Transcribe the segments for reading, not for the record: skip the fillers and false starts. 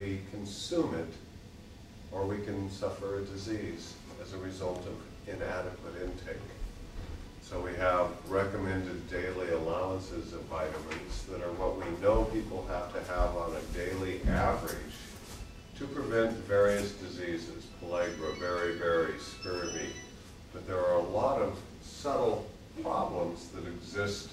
We consume it, or we can suffer a disease as a result of inadequate intake. So we have recommended daily allowances of vitamins that are what we know people have to have on a daily average to prevent various diseases, pellagra, beriberi, scurvy. But there are a lot of subtle problems that exist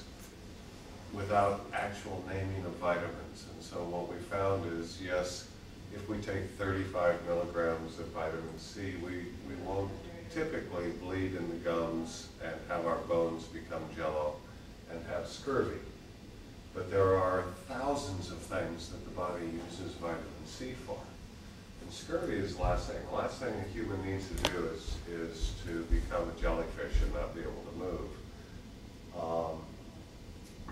without actual naming of vitamins. And so what we found is, yes, if we take 35 milligrams of vitamin C, we won't typically bleed in the gums and have our bones become jello and have scurvy. But there are thousands of things that the body uses vitamin C for. And scurvy is the last thing. The last thing a human needs to do is to become a jellyfish and not be able to move.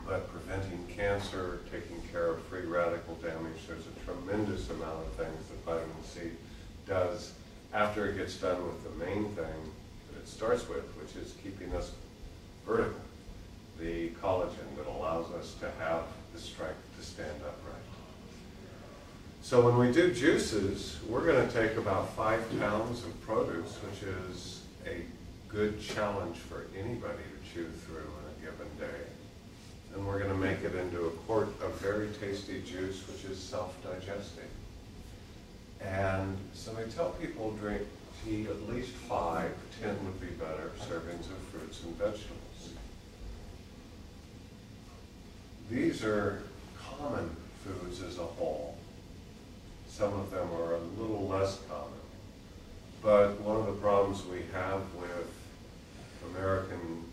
But preventing cancer, taking care of free radical damage, there's a tremendous amount of things that vitamin C does after it gets done with the main thing that it starts with, which is keeping us vertical, the collagen that allows us to have the strength to stand upright. So when we do juices, we're going to take about 5 pounds of produce, which is a good challenge for anybody to chew through in a given day. And we're going to make it into a quart of very tasty juice, which is self-digesting. And so I tell people drink tea at least 5, 10 would be better, servings of fruits and vegetables. These are common foods as a whole. Some of them are a little less common. But one of the problems we have with Americans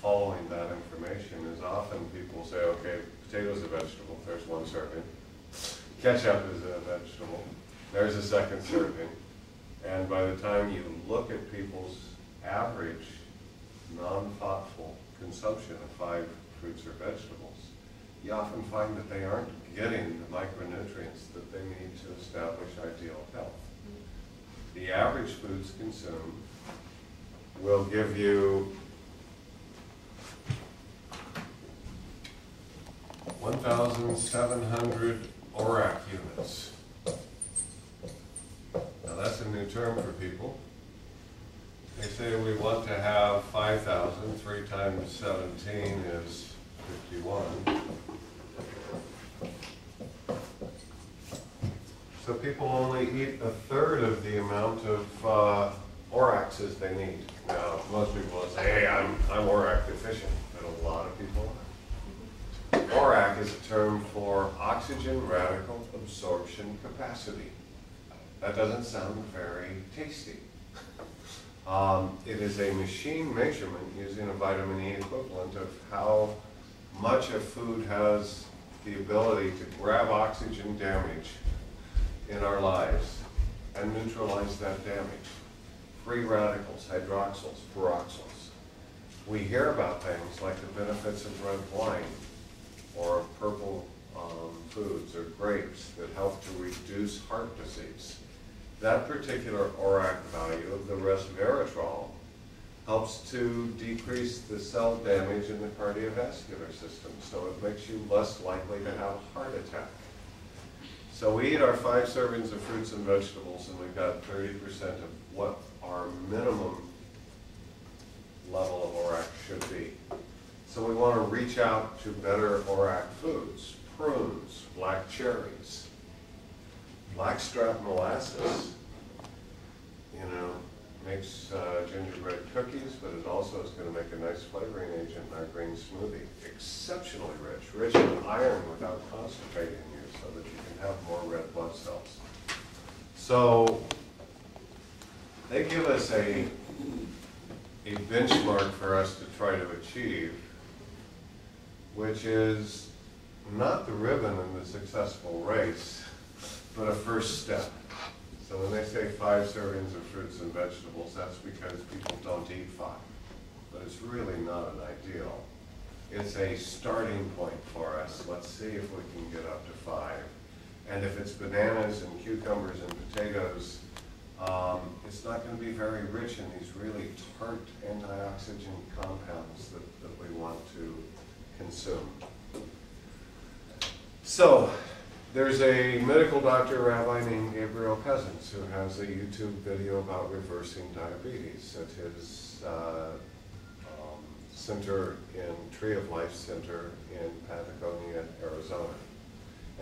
following that information is often people say, okay, potatoes are a vegetable, there's one serving. Ketchup is a vegetable, there's a second serving. And by the time you look at people's average non-thoughtful consumption of 5 fruits or vegetables, you often find that they aren't getting the micronutrients that they need to establish ideal health. The average foods consumed will give you 1,700 ORAC units. Now that's a new term for people. They say we want to have 5,000, 3 times 17 is 51. So people only eat a third of the amount of ORACs as they need. Now, most people will say, hey, I'm ORAC deficient, but a lot of people are. ORAC is a term for oxygen radical absorption capacity. That doesn't sound very tasty. It is a machine measurement using a vitamin E equivalent of how much a food has the ability to grab oxygen damage in our lives and neutralize that damage. Free radicals, hydroxyls, peroxyls. We hear about things like the benefits of red wine or purple foods or grapes that help to reduce heart disease. That particular ORAC value of the resveratrol helps to decrease the cell damage in the cardiovascular system, so it makes you less likely to have a heart attack. So we eat our 5 servings of fruits and vegetables, and we've got 30% of what our minimum level of ORAC should be. So we want to reach out to better ORAC foods, prunes, black cherries, blackstrap molasses, makes gingerbread cookies, but it also is going to make a nice flavoring agent in our green smoothie. Exceptionally rich in iron without constipating you so that you can have more red blood cells. So they give us a benchmark for us to try to achieve, which is not the ribbon in the successful race, but a first step. So when they say 5 servings of fruits and vegetables, that's because people don't eat 5. But it's really not an ideal. It's a starting point for us. Let's see if we can get up to 5. And if it's bananas and cucumbers and potatoes, it's not going to be very rich in these really tart antioxidant compounds that we want to consume. So There's a medical doctor rabbi named Gabriel Cousins who has a YouTube video about reversing diabetes at his center in Tree of Life Center in Patagonia, Arizona.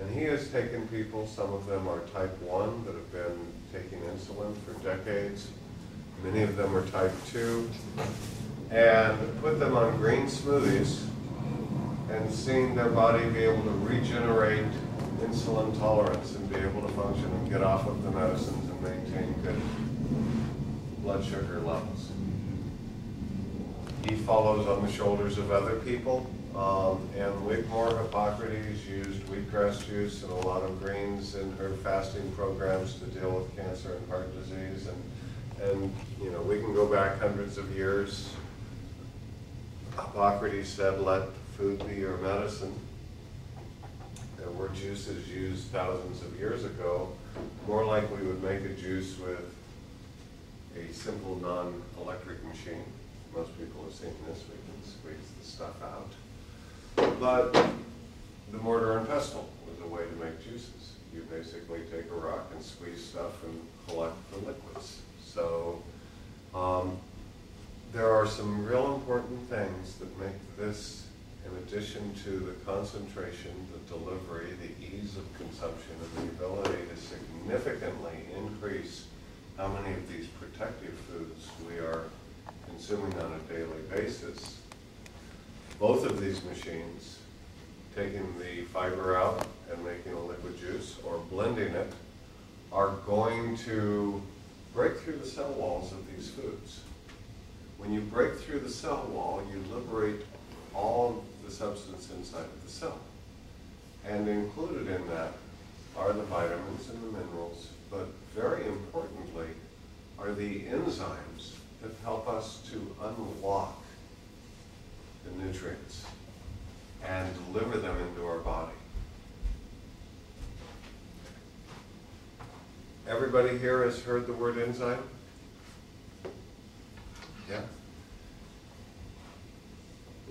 And he has taken people, some of them are type 1 that have been taking insulin for decades, many of them are type 2, and put them on green smoothies and seen their body be able to regenerate insulin tolerance and be able to function and get off of the medicines and maintain good blood sugar levels. He follows on the shoulders of other people, and Wigmore Hippocrates used wheatgrass juice and a lot of greens in her fasting programs to deal with cancer and heart disease. And you know, we can go back hundreds of years. Hippocrates said, let food be your medicine. There were juices used thousands of years ago. More like we would make a juice with a simple non-electric machine. Most people have seen this. We can squeeze the stuff out. But the mortar and pestle was a way to make juices. You basically take a rock and squeeze stuff and collect the liquids. So there are some real important things that make this, in addition to the concentration, the delivery, the ease of consumption, and the ability to significantly increase how many of these protective foods we are consuming on a daily basis. Both of these machines, taking the fiber out and making a liquid juice or blending it, are going to break through the cell walls of these foods. When you break through the cell wall, you liberate all of the substance inside of the cell. And included in that are the vitamins and the minerals, but very importantly are the enzymes that help us to unlock the nutrients and deliver them into our body. Everybody here has heard the word enzyme? Yeah?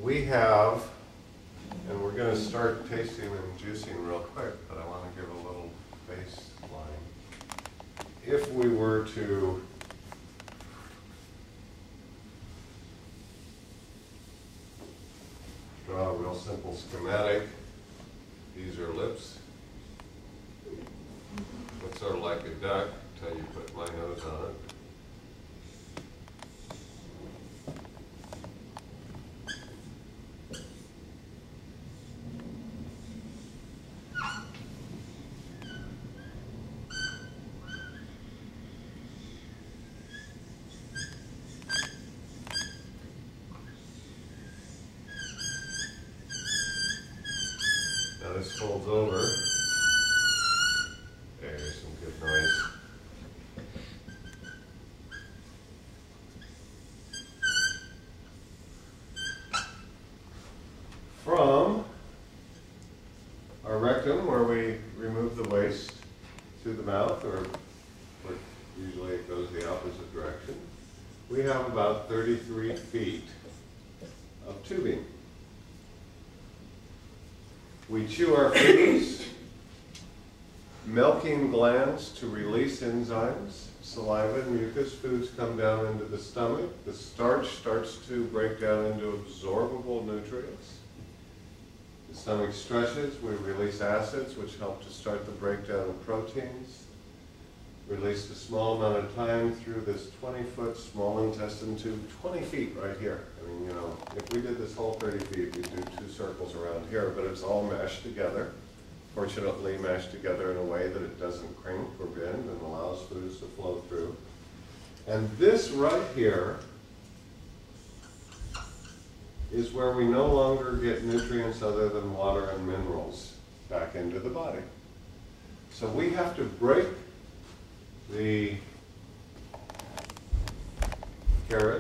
We have, and we're going to start tasting and juicing real quick, but I want to give a little baseline. If we were to draw a real simple schematic, these are lips. Looks sort of like a duck until you put my nose on it. Now this folds over. There's some good noise. From our rectum, where we remove the waste, to the mouth, or usually it goes the opposite direction, we have about 33 feet of tubing. We chew our foods, milking glands to release enzymes, saliva and mucus. Foods come down into the stomach. The starch starts to break down into absorbable nutrients. The stomach stretches. We release acids, which help to start the breakdown of proteins. Released a small amount of time through this 20-foot small intestine tube, 20 feet right here. I mean, you know, if we did this whole 30 feet, we'd do 2 circles around here, but it's all meshed together. Fortunately, meshed together in a way that it doesn't crimp or bend and allows foods to flow through. And this right here is where we no longer get nutrients other than water and minerals back into the body. So we have to break the carrot